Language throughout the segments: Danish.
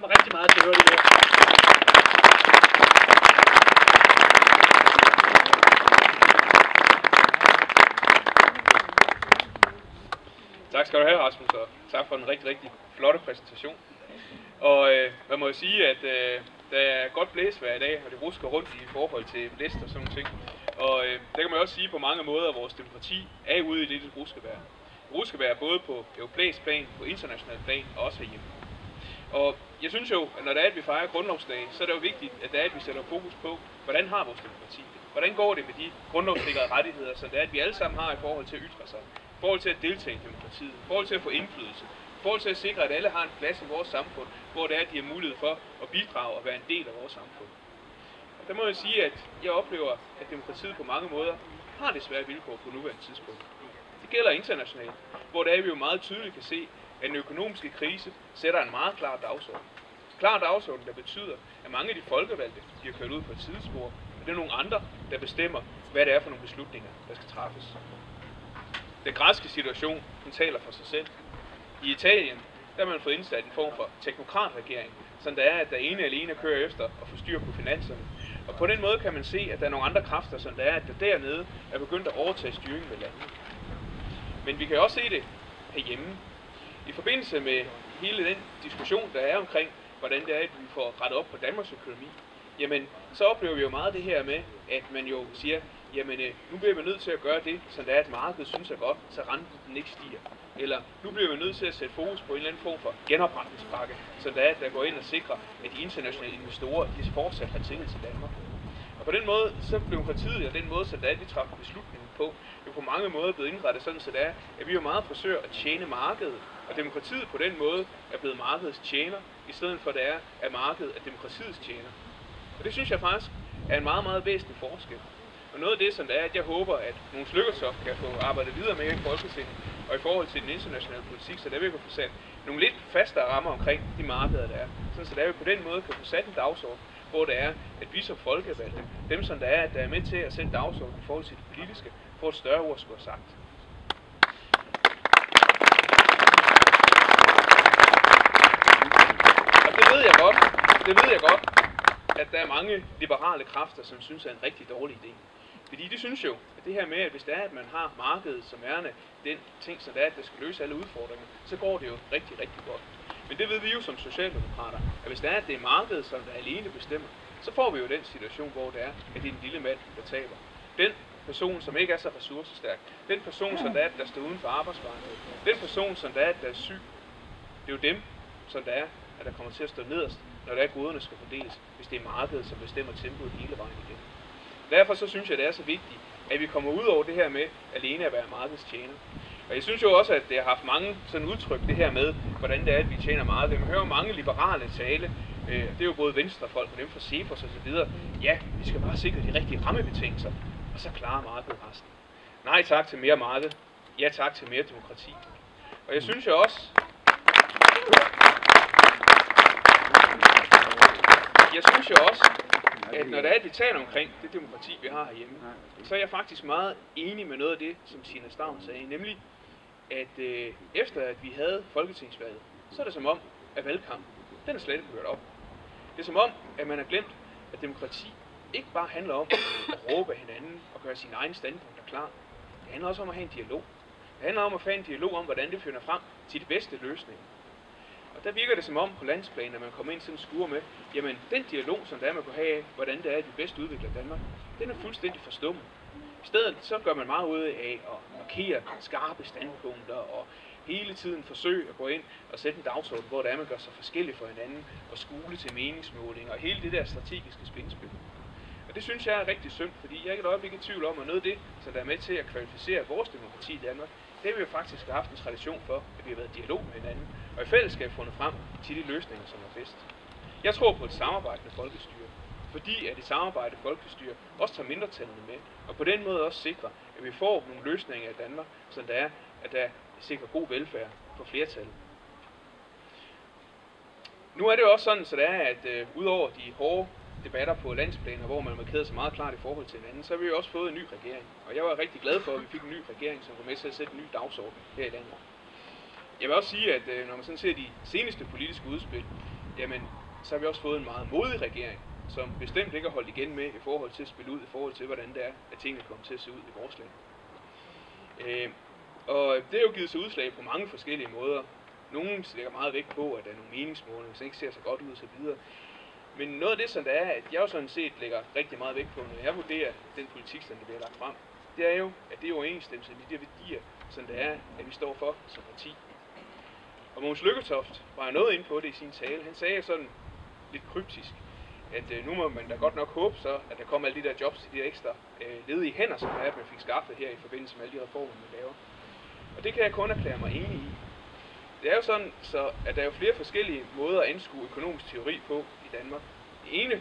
Rigtig meget til at høre det her. Tak skal du have, Rasmus, og tak for en rigtig flotte præsentation. Og man må jo sige, at der er godt blæsvejr i dag, og det rusker rundt i forhold til blæst og sådan nogle ting. Og der kan man også sige på mange måder, at vores demokrati er ude i det ruskevejr. Ruskevejr både på europæisk plan, på international plan og også herhjemme. Og jeg synes jo, at når det er, at vi fejrer grundlovsdag, så er det jo vigtigt, at det er, at vi sætter fokus på, hvordan har vores demokrati det? Hvordan går det med de grundlovssikrede rettigheder, så det er, at vi alle sammen har i forhold til at ytre sig, i forhold til at deltage i demokratiet, i forhold til at få indflydelse, i forhold til at sikre, at alle har en plads i vores samfund, hvor det er, at de har mulighed for at bidrage og være en del af vores samfund. Og der må jeg sige, at jeg oplever, at demokratiet på mange måder har det svære vilkår på nuværende tidspunkt. Det gælder internationalt, hvor det er, at vi jo meget tydeligt kan se, at den økonomiske krise sætter en meget klar dagsorden. Klar dagsorden, der betyder, at mange af de folkevalgte bliver kørt ud på et sidespor, og det er nogle andre, der bestemmer, hvad det er for nogle beslutninger, der skal træffes. Den græske situation, den taler for sig selv. I Italien, der har man fået indsat en form for teknokratregering, sådan der er, at der ene alene kører efter og får styr på finanserne. Og på den måde kan man se, at der er nogle andre kræfter, sådan der er, at der dernede er begyndt at overtage styringen med landet. Men vi kan også se det herhjemme. I forbindelse med hele den diskussion, der er omkring, hvordan det er, at vi får rettet op på Danmarks økonomi, jamen, så oplever vi jo meget det her med, at man jo siger, jamen, nu bliver vi nødt til at gøre det, så det er, at markedet synes er godt, så renten den ikke stiger. Eller nu bliver vi nødt til at sætte fokus på en eller anden form for genopretningspakke, så det er, at der går ind og sikrer, at de internationale investorer, de fortsat har tillid til Danmark. Og på den måde, så blev partiet og den måde, så det er, at vi træffer beslutningen på, jo på mange måder blevet indrettet sådan, så det er, at vi jo meget forsøger at tjene markedet, og demokratiet på den måde er blevet markedets tjener, i stedet for det er, at markedet er demokratiets tjener. Og det synes jeg faktisk er en meget væsentlig forskel. Og noget af det, som det er, at jeg håber, at Mogens Lykketoft kan få arbejdet videre med i Folketinget, og i forhold til den internationale politik, så der vil vi få sat nogle lidt fastere rammer omkring de markeder, der er. Sådan så der vi på den måde kan få sat en dagsorden, hvor det er, at vi som folkevalgte, dem som der er med til at sætte dagsordenen i forhold til det politiske, får et større ord skulle have sagt. Og det ved jeg godt, at der er mange liberale kræfter, som synes er en rigtig dårlig idé. Fordi de synes jo, at det her med, at hvis det er, at man har markedet som værende den ting, som det er, at der skal løse alle udfordringer, så går det jo rigtig godt. Men det ved vi jo som socialdemokrater, at hvis det er, at det er markedet, som der alene bestemmer, så får vi jo den situation, hvor det er, at det er den lille mand, der taber. Den person, som ikke er så ressourcestærk, den person, som der er, der står uden for arbejdsmarkedet, den person, som der er, der er syg, det er jo dem, som der er, at der kommer til at stå nederst, når der er goderne skal fordeles, hvis det er markedet, som bestemmer tempoet hele vejen igen. Derfor så synes jeg, det er så vigtigt, at vi kommer ud over det her med alene at være markedstjener. Og jeg synes jo også, at det har haft mange sådan udtryk, det her med, hvordan det er, at vi tjener markedet. Man hører mange liberale tale, det er jo både venstrefolk og dem fra Cepos og så videre. Ja, vi skal bare sikre de rigtige rammebetingelser, og så klarer markedet resten. Nej tak til mere marked, ja tak til mere demokrati. Og jeg synes jo også, at når det er, at vi taler omkring det demokrati, vi har herhjemme, så er jeg faktisk meget enig med noget af det, som Tina Stavn sagde, nemlig, at efter at vi havde folketingsvalget, så er det som om, at valgkampen, den er slet ikke hørt op. Det er som om, at man har glemt, at demokrati ikke bare handler om at råbe af hinanden og gøre sine egne standpunkter klar. Det handler også om at have en dialog. Det handler om at få en dialog om, hvordan det finder frem til de bedste løsninger. Og der virker det som om på landsplan, at man kommer ind sådan en skure med, jamen den dialog, som der er, man kunne have af, hvordan det er, at vi bedst udvikler Danmark, den er fuldstændig forstummet. I stedet så gør man meget ud af at markere skarpe standpunkter og hele tiden forsøge at gå ind og sætte en dagsorden, hvor det er, man gør sig forskellige for hinanden og skule til meningsmålinger og hele det der strategiske spændingsspil. Og det synes jeg er rigtig synd, fordi jeg er ikke et øjeblik i tvivl om, at noget af det, som der er med til at kvalificere vores demokrati i Danmark, det har vi jo faktisk haft en tradition for, at vi har været i dialog med hinanden, og i fællesskab fundet frem til de løsninger, som er bedst. Jeg tror på et samarbejdende folkestyre, fordi at et samarbejdende folkestyre også tager mindretallene med, og på den måde også sikrer, at vi får nogle løsninger i Danmark, så der er, at der sikrer god velfærd for flertallet. Nu er det jo også sådan, så det er, at udover de hårde debatter på landsplaner, hvor man markerede sig meget klart i forhold til hinanden, så har vi jo også fået en ny regering. Og jeg var rigtig glad for, at vi fik en ny regering, som var med til at sætte en ny dagsorden her i landet. Jeg vil også sige, at når man sådan ser de seneste politiske udspil, jamen, så har vi også fået en meget modig regering, som bestemt ikke har holdt igen med i forhold til at spille ud, i forhold til, hvordan det er, at tingene kommer til at se ud i vores land. Og det har jo givet sig udslag på mange forskellige måder. Nogle lægger meget vægt på, at der er nogle meningsmålinger, som ikke ser så godt ud og så videre. Men noget af det, som der er, at jeg jo sådan set lægger rigtig meget vægt på, når jeg vurderer den politik, som der bliver lagt frem, det er jo, at det er overensstemmelse med de værdier, som det er, at vi står for som parti. Og Mogens Lykketoft var noget inde på det i sin tale. Han sagde sådan lidt kryptisk, at nu må man da godt nok håbe så, at der kommer alle de der jobs til de der ekstra ledige hænder, som er, at man fik skaffet her i forbindelse med alle de reformer, man laver. Og det kan jeg kun erklære mig enig i. Det er jo sådan, så at der er jo flere forskellige måder at anskue økonomisk teori på i Danmark. Den ene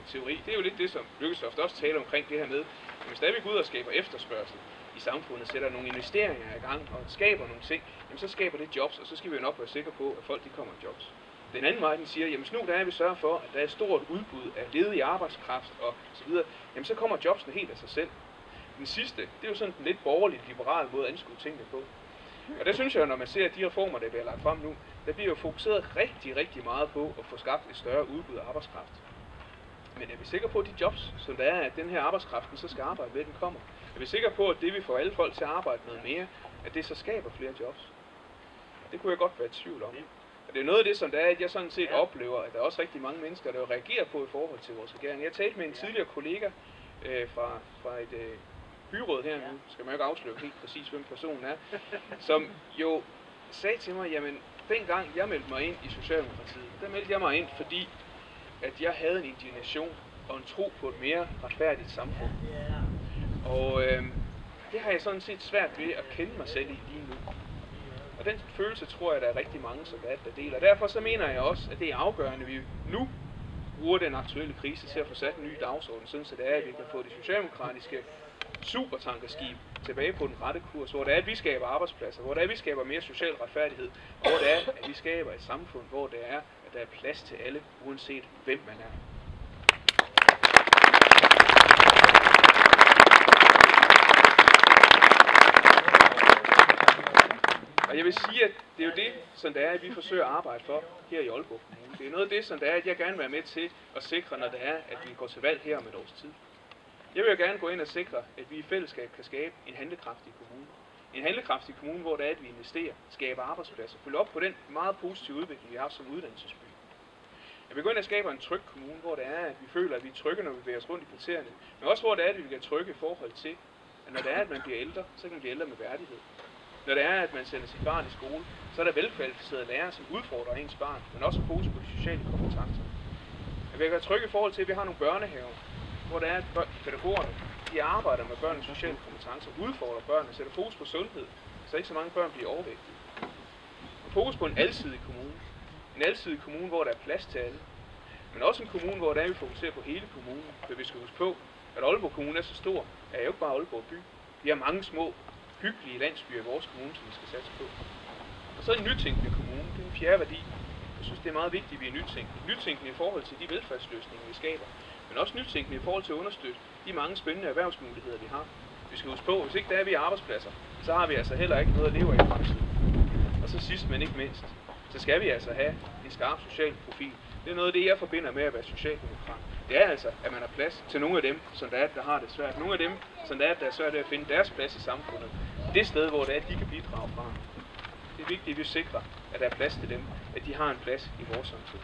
teori, det er jo lidt det, som Lykketoft også taler omkring det her med, at hvis der vi går ud og skaber efterspørgsel i samfundet, sætter nogle investeringer i gang og skaber nogle ting, jamen så skaber det jobs, og så skal vi jo nok være sikre på, at folk de kommer i jobs. Den anden vej, den siger, jamen nu der er vi sørger for, at der er et stort udbud af ledig arbejdskraft og så videre, jamen så kommer jobsene helt af sig selv. Den sidste, det er jo sådan en lidt borgerlig, liberal måde at anskue tingene på. Og der synes jeg, når man ser de reformer, der bliver lagt frem nu, der bliver jo fokuseret rigtig, rigtig meget på at få skabt et større udbud af arbejdskraft. Men er vi sikre på, at de jobs, som der er, at den her arbejdskraften så skal arbejde med, den kommer? Er vi sikre på, at det vi får alle folk til at arbejde noget mere, at det så skaber flere jobs? Det kunne jeg godt være i tvivl om. Og det er noget af det, som der er, at jeg sådan set oplever, at der er også rigtig mange mennesker, der reagerer på i forhold til vores regering. Jeg talte med en tidligere kollega fra et byråd her, nu skal man jo ikke afsløre helt præcis, hvem personen er, som jo sagde til mig, jamen dengang jeg meldte mig ind i Socialdemokratiet, der meldte jeg mig ind, fordi at jeg havde en indignation og en tro på et mere retfærdigt samfund. Og det har jeg sådan set svært ved at kende mig selv i lige nu. Og den følelse tror jeg, der er rigtig mange, som der deler. Derfor så mener jeg også, at det er afgørende, at vi nu bruger den aktuelle krise til at få sat en ny dagsorden, sådan så det er, at vi kan få det socialdemokratiske supertankerskib tilbage på den rette kurs, hvor det er, at vi skaber arbejdspladser, hvor det er, at vi skaber mere social retfærdighed, og hvor det er, at vi skaber et samfund, hvor det er, at der er plads til alle, uanset hvem man er. Og jeg vil sige, at det er jo det, som det er, at vi forsøger at arbejde for her i Aalborg Kommune. Det er noget af det, som det er, at jeg gerne vil være med til at sikre, når det er, at vi går til valg her om et års tid. Jeg vil jo gerne gå ind og sikre, at vi i fællesskab kan skabe en handlekraftig kommune. En handlekraftig kommune, hvor det er, at vi investerer, skaber arbejdspladser, følger op på den meget positive udvikling, vi har haft som uddannelsesby. Jeg vil gå ind og skabe en tryg kommune, hvor det er, at vi føler, at vi er trygge, når vi bevæger os rundt i kvartererne. Men også hvor det er, at vi bliver trygge i forhold til, at når det er, at man bliver ældre, så kan man blive ældre med værdighed. Når det er, at man sender sit barn i skole, så er der velkvalificerede lærere, som udfordrer ens barn, men også fokus på de sociale kompetencer. Jeg vil være trygge i forhold til, at vi har nogle børnehaver, hvor det er, at pædagogerne de arbejder med børnenes sociale kompetencer, udfordrer børnene, sætter fokus på sundhed, så ikke så mange børn bliver overvægtige. Og fokus på en alsidig kommune. En alsidig kommune, hvor der er plads til alle. Men også en kommune, hvor der er, vi fokuserer på hele kommunen. For vi skal huske på, at Aalborg Kommune er så stor, er jo ikke bare Aalborg by. Vi har mange små, hyggelige landsbyer i vores kommune, som vi skal satse på. Og så en nytænkende kommune, det er en fjerde værdi. Jeg synes, det er meget vigtigt, at vi er nytænkende. Nytænkende i forhold til de velfærdsløsninger, vi skaber. Men også nytænkende i forhold til at understøtte de mange spændende erhvervsmuligheder, vi har. Vi skal huske på, at hvis ikke der er vi arbejdspladser, så har vi altså heller ikke noget at leve af i fremtiden. Og så sidst, men ikke mindst, så skal vi altså have en skarp social profil. Det er noget af det, jeg forbinder med at være socialdemokrat. Det er altså, at man har plads til nogle af dem, som der har det svært. Nogle af dem, som der er svært at finde deres plads i samfundet. Det sted, hvor det er, at de kan bidrage fra. Det er vigtigt, at vi sikrer, at der er plads til dem, at de har en plads i vores samfund.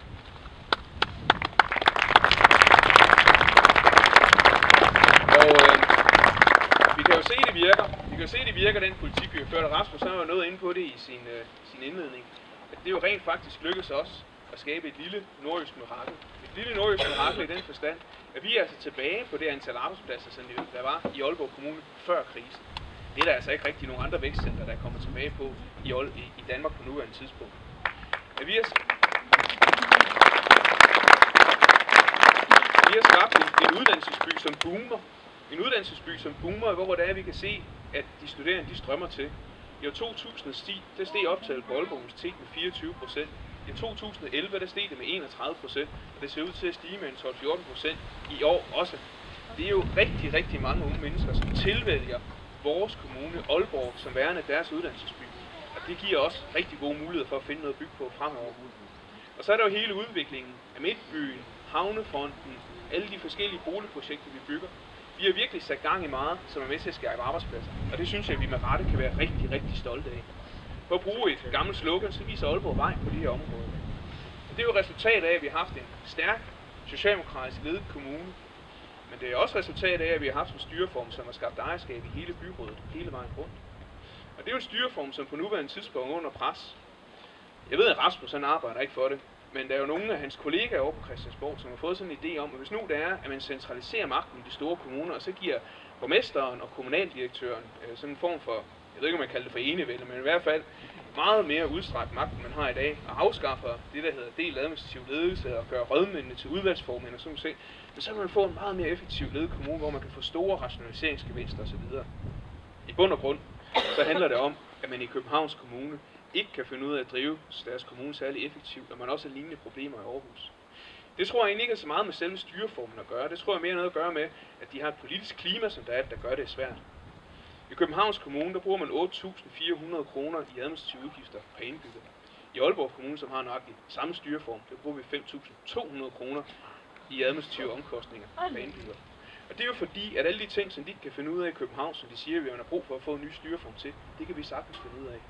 Og vi kan jo se, det virker. Vi kan jo se, det virker, den politik, vi har ført. Rasmus har jo noget inde på det i sin indledning. At det jo rent faktisk lykkes os at skabe et lille nordjysk mirakel. Et lille nordjysk mirakel i den forstand, at vi er altså tilbage på det antal arbejdspladser, som der var i Aalborg Kommune før krisen. Det er der altså ikke rigtig nogen andre vækstcenter, der kommer tilbage på i Danmark på nuværende tidspunkt. At vi har skabt en uddannelsesby, som boomer. En uddannelsesby, som boomer, hvor det er, vi kan se, at de studerende de strømmer til. I år 2000 steg optaget på Aalborg Universitet med 24%. I 2011 der steg det med 31%, og det ser ud til at stige med en 12-14% i år også. Det er jo rigtig, rigtig mange unge mennesker, som tilvælger vores kommune, Aalborg, som værende deres uddannelsesby. Og det giver også rigtig gode muligheder for at finde noget at bygge på fremover. Og så er der jo hele udviklingen af Midtbyen, Havnefonden, alle de forskellige boligprojekter, vi bygger. Vi har virkelig sat gang i meget, som er med til at skabe arbejdspladser. Og det synes jeg, at vi med rette kan være rigtig, rigtig stolte af. For at bruge et gammelt slogan, så viser Aalborg vej på de her områder. Og det er jo resultat af, at vi har haft en stærk socialdemokratisk ledet kommune. Men det er også resultat af, at vi har haft en styreform, som har skabt ejerskab i hele byrådet, hele vejen rundt. Og det er jo en styreform, som på nuværende tidspunkt er under pres. Jeg ved, at Rasmus han arbejder ikke for det, men der er jo nogle af hans kollegaer over på Christiansborg, som har fået sådan en idé om, at hvis nu det er, at man centraliserer magten i de store kommuner, og så giver borgmesteren og kommunaldirektøren sådan en form for, jeg ved ikke, om man kalder det for enevælde, men i hvert fald meget mere udstrakt magt, end man har i dag, og afskaffer det, der hedder del administrativ ledelse, og gør rådmændene til udvalgsformænd og sådan noget. Men så kan man få en meget mere effektiv ledet kommune, hvor man kan få store rationaliseringsgevinster osv. I bund og grund, så handler det om, at man i Københavns Kommune ikke kan finde ud af at drive deres kommune særlig effektivt, og man også har lignende problemer i Aarhus. Det tror jeg egentlig ikke er så meget med selve styreformen at gøre. Det tror jeg mere noget at gøre med, at de har et politisk klima, som der gør det svært. I Københavns Kommune, der bruger man 8.400 kroner i administrative udgifter per indbygger. I Aalborg Kommune, som har nøjagtigt samme styreform, der bruger vi 5.200 kroner i administrative omkostninger per indbygger. Og det er jo fordi, at alle de ting, som de ikke kan finde ud af i København, som de siger, at vi har brug for at få en ny styreform til, det kan vi sagtens finde ud af.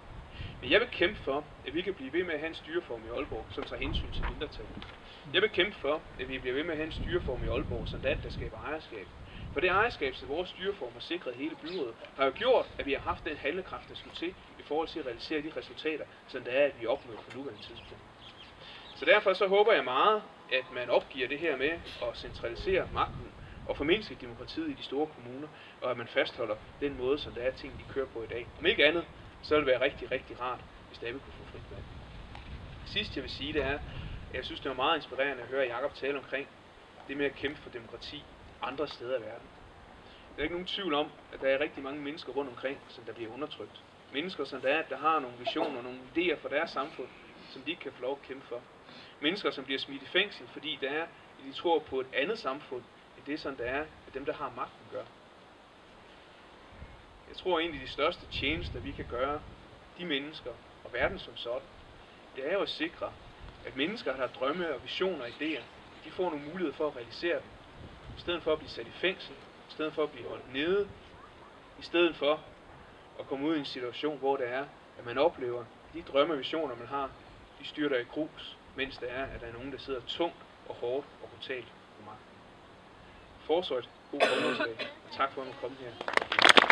Men jeg vil kæmpe for, at vi kan blive ved med at have en styreform i Aalborg, som tager hensyn til mindretallet. Jeg vil kæmpe for, at vi bliver ved med at have en styreform i Aalborg, som der skaber ejerskab. For det ejerskab, som vores styreform har sikret hele byrådet, har jo gjort, at vi har haft den handlekraft, der skulle til i forhold til at realisere de resultater, som der er, at vi opnår på nuværende tidspunkt. Så derfor så håber jeg meget, at man opgiver det her med at centralisere magten og formindske demokratiet i de store kommuner, og at man fastholder den måde, som der er ting, de kører på i dag. Om ikke andet, så vil det være rigtig, rigtig rart, hvis der vi kunne få frit valg. Sidst jeg vil sige, det er, at jeg synes, det var meget inspirerende at høre Jakob tale omkring det med at kæmpe for demokrati andre steder i verden. Der er ikke nogen tvivl om, at der er rigtig mange mennesker rundt omkring, som der bliver undertrykt. Mennesker, som der har nogle visioner, nogle idéer for deres samfund, som de ikke kan få lov at kæmpe for. Mennesker, som bliver smidt i fængsel, fordi de tror på et andet samfund, end det, som der er, at dem, der har magten, gør. Jeg tror egentlig, de største tjenester, vi kan gøre de mennesker og verden som sådan, det er jo at sikre, at mennesker, der har drømme og visioner og idéer, de får nogle muligheder for at realisere dem. I stedet for at blive sat i fængsel, i stedet for at blive holdt nede, i stedet for at komme ud i en situation, hvor det er, at man oplever, at de drømme og visioner, man har, de styrter i grus, mens det er, at der er nogen, der sidder tungt og hårdt og brutalt på magten. Fortsat god formiddag, og tak for at man kom her.